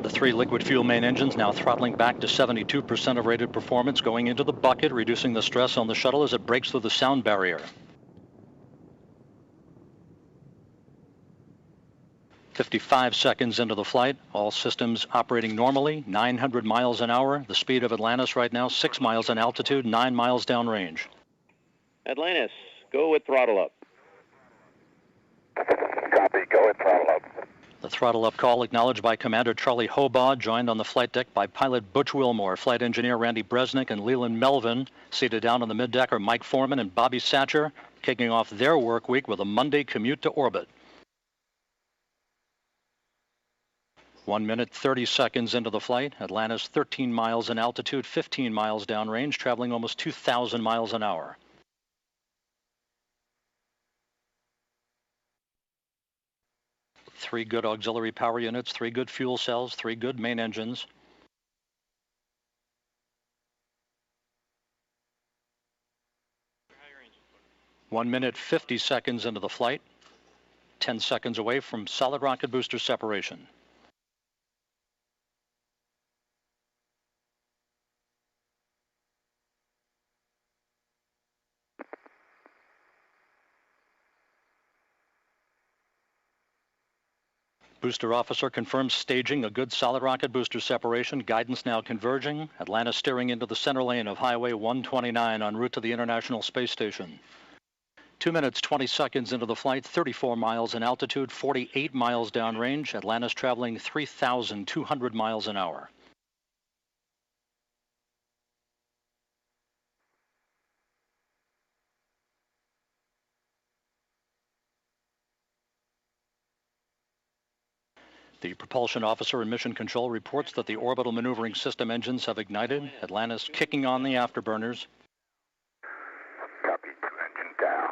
The three liquid fuel main engines now throttling back to 72% of rated performance, going into the bucket, reducing the stress on the shuttle as it breaks through the sound barrier. 55 seconds into the flight, all systems operating normally, 900 miles an hour. The speed of Atlantis right now, 6 miles in altitude, 9 miles downrange. Atlantis, go with throttle up. Copy, go with throttle up. The throttle up call acknowledged by Commander Charlie Hobaugh, joined on the flight deck by pilot Butch Wilmore, flight engineer Randy Bresnick, and Leland Melvin. Seated down on the middeck are Mike Foreman and Bobby Satcher, kicking off their work week with a Monday commute to orbit. 1 minute, 30 seconds into the flight, Atlantis 13 miles in altitude, 15 miles downrange, traveling almost 2,000 miles an hour. Three good auxiliary power units, 3 good fuel cells, 3 good main engines. One minute, 50 seconds into the flight, 10 seconds away from solid rocket booster separation. Booster officer confirms staging a good solid rocket booster separation. Guidance now converging. Atlantis steering into the center lane of Highway 129 en route to the International Space Station. 2 minutes, 20 seconds into the flight, 34 miles in altitude, 48 miles downrange. Atlantis traveling 3,200 miles an hour. The propulsion officer in mission control reports that the orbital maneuvering system engines have ignited. Atlantis kicking on the afterburners. Copy, 2 engine down.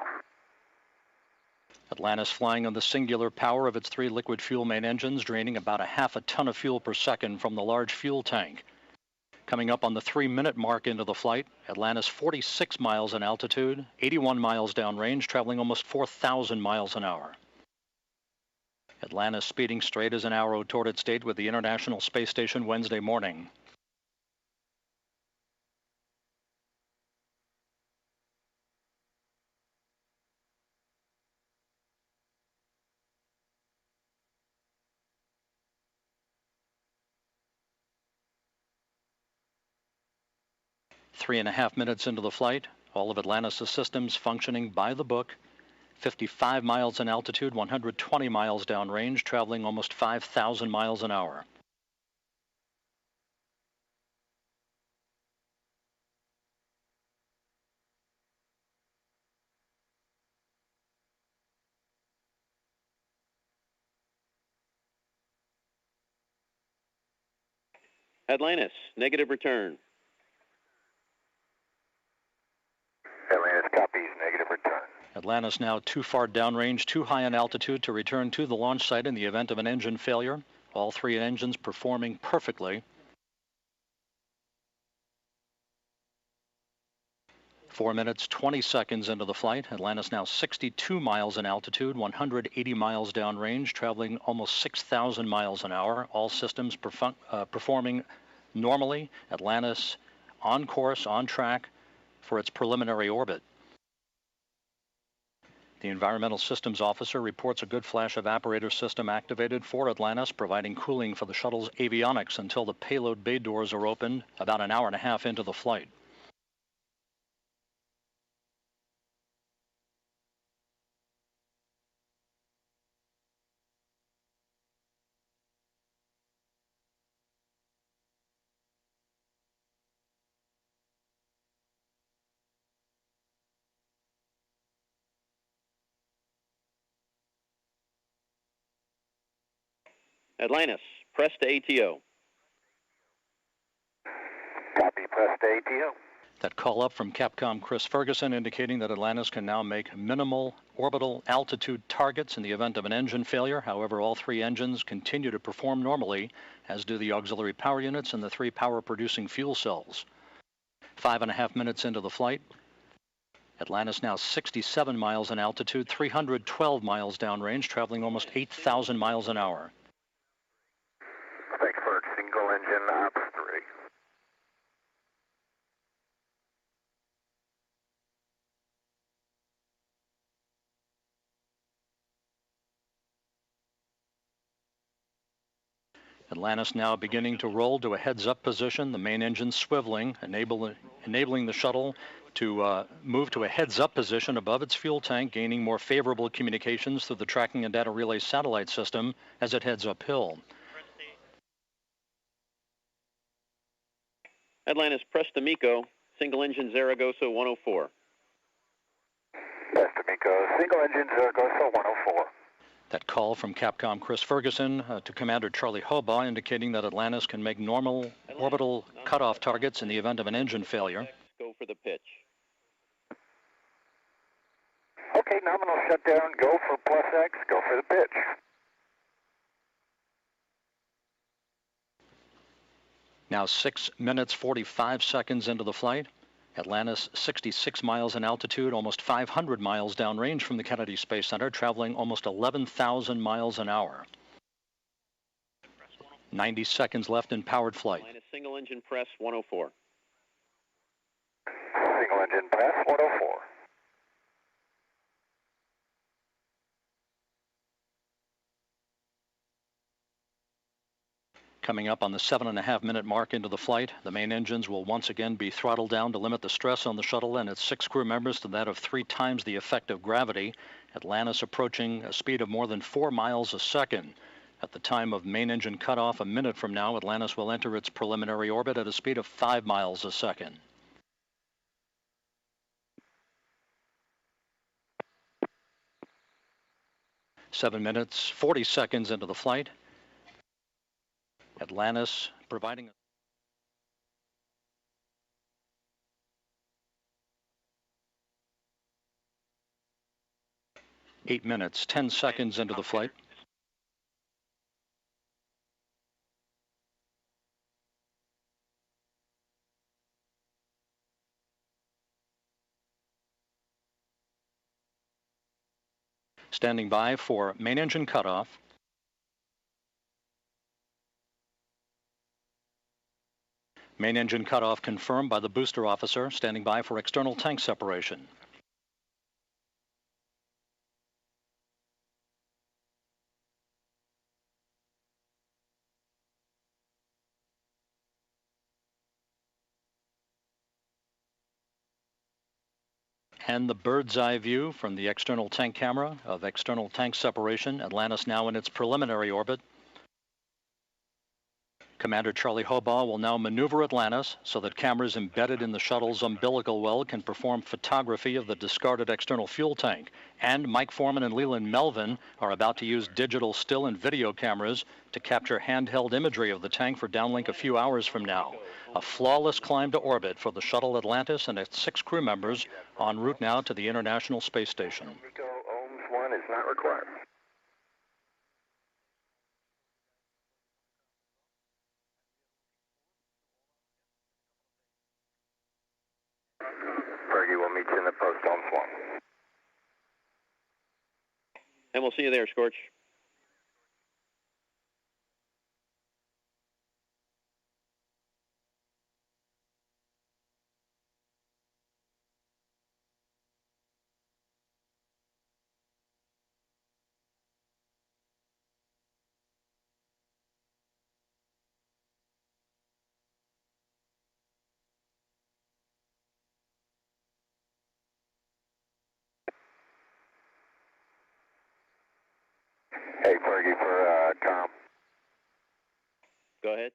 Atlantis flying on the singular power of its 3 liquid fuel main engines, draining about a half a ton of fuel per second from the large fuel tank. Coming up on the 3-minute mark into the flight, Atlantis 46 miles in altitude, 81 miles downrange, traveling almost 4,000 miles an hour. Atlantis speeding straight as an arrow toward its date with the International Space Station Wednesday morning. Three and a half minutes into the flight, all of Atlantis' systems functioning by the book. 55 miles in altitude, 120 miles downrange, traveling almost 5,000 miles an hour. Atlantis, negative return. Atlantis copies, negative return. Atlantis now too far downrange, too high in altitude to return to the launch site in the event of an engine failure. All 3 engines performing perfectly. 4 minutes, 20 seconds into the flight. Atlantis now 62 miles in altitude, 180 miles downrange, traveling almost 6,000 miles an hour. All systems performing normally. Atlantis on course, on track for its preliminary orbit. The Environmental Systems Officer reports a good flash evaporator system activated for Atlantis, providing cooling for the shuttle's avionics until the payload bay doors are opened about an hour and a half into the flight. Atlantis, press to ATO. Copy, press to ATO. That call up from Capcom Chris Ferguson indicating that Atlantis can now make minimal orbital altitude targets in the event of an engine failure. However, all 3 engines continue to perform normally, as do the auxiliary power units and the 3 power-producing fuel cells. 5.5 minutes into the flight, Atlantis now 67 miles in altitude, 312 miles downrange, traveling almost 8,000 miles an hour. Thanks, Ferg. engine ops 3. Atlantis now beginning to roll to a heads-up position, the main engine swiveling, enabling the shuttle to move to a heads-up position above its fuel tank, gaining more favorable communications through the tracking and data relay satellite system as it heads uphill. Atlantis, press to MECO, single engine Zaragoza 104. Press to MECO, single engine Zaragoza 104. That call from Capcom Chris Ferguson to Commander Charlie Hobaugh indicating that Atlantis can make normal orbital cutoff targets in the event of an engine failure. Go for the pitch. Okay, nominal shutdown, go for plus X, go for the pitch. Now 6 minutes 45 seconds into the flight. Atlantis 66 miles in altitude, almost 500 miles downrange from the Kennedy Space Center, traveling almost 11,000 miles an hour. 90 seconds left in powered flight. Atlantis, single engine press 104. Single engine press 104. Coming up on the 7.5-minute mark into the flight, the main engines will once again be throttled down to limit the stress on the shuttle and its 6 crew members to that of 3 times the effect of gravity. Atlantis approaching a speed of more than 4 miles a second. At the time of main engine cutoff, a minute from now, Atlantis will enter its preliminary orbit at a speed of 5 miles a second. Seven minutes, 40 seconds into the flight. Atlantis providing 8 minutes, 10 seconds into the flight. Standing by for main engine cutoff. Main engine cutoff confirmed by the booster officer, standing by for external tank separation. And the bird's eye view from the external tank camera of external tank separation. Atlantis now in its preliminary orbit. Commander Charlie Hobaugh will now maneuver Atlantis so that cameras embedded in the shuttle's umbilical well can perform photography of the discarded external fuel tank. And Mike Foreman and Leland Melvin are about to use digital still and video cameras to capture handheld imagery of the tank for downlink a few hours from now. A flawless climb to orbit for the shuttle Atlantis and its 6 crew members en route now to the International Space Station. MECO ohms 1 is not required. Fergie will meet you in the post ohms 1. And we'll see you there, Scorch. Hey, Fergie, for com. Go ahead.